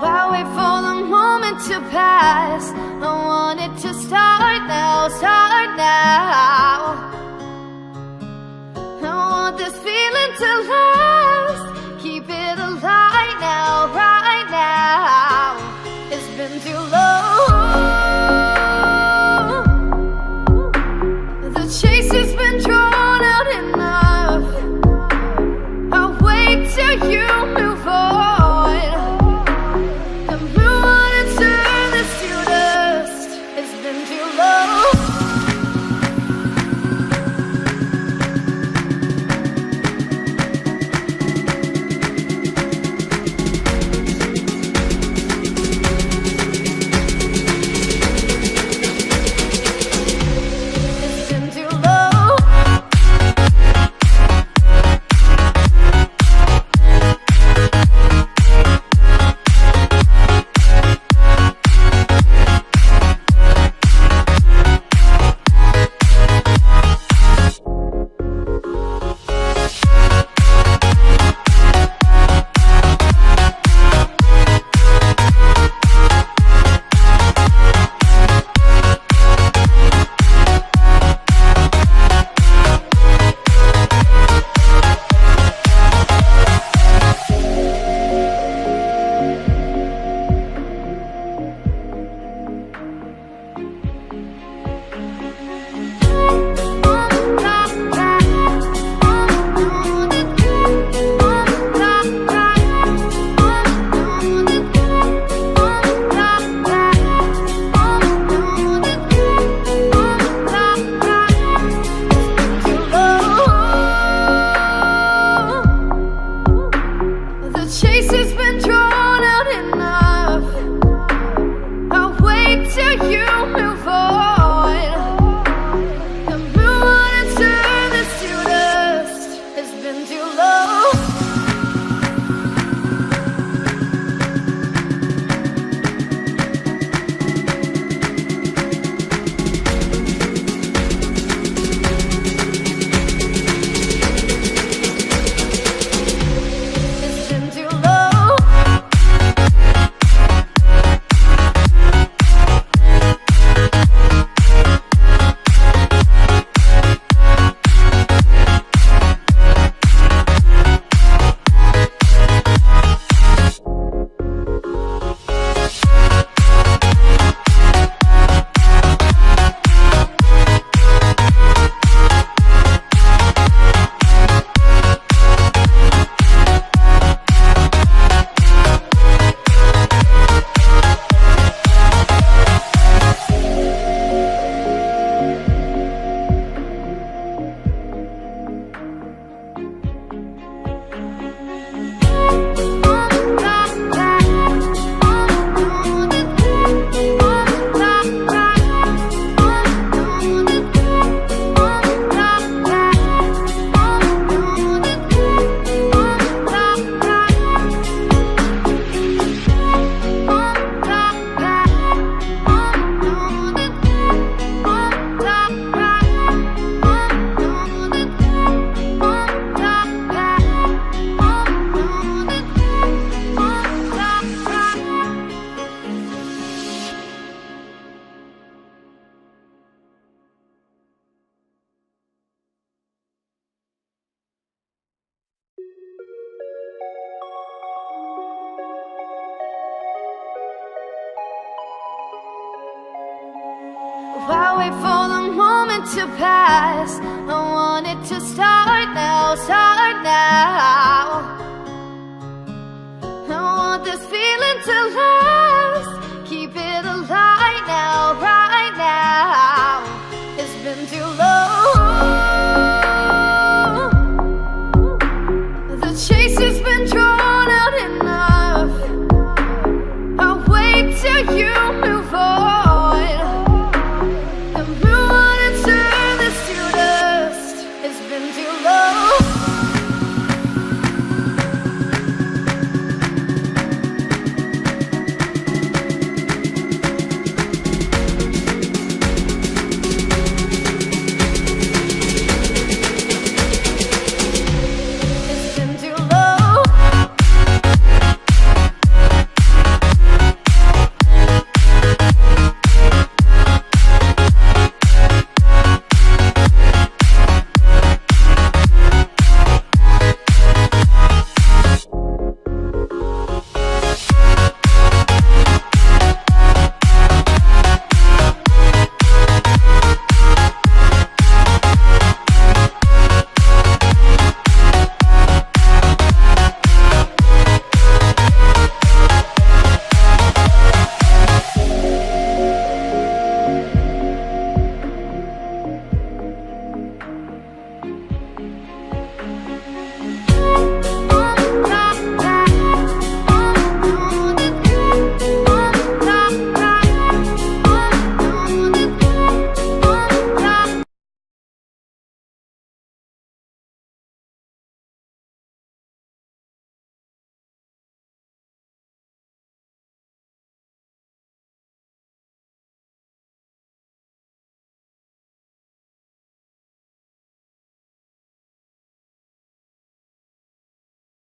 While wait for the moment to pass, I want it to start now, start now. I want this feeling to last, keep it alive now, right now. It's been too long, the chase has been drawn out enough. I'll wait till you move on, and move on and turn this to dust. It's been too long. While wait for the moment to pass, I want it to start now, start now. I want this feeling to last, keep it alive now, right now. It's been too long.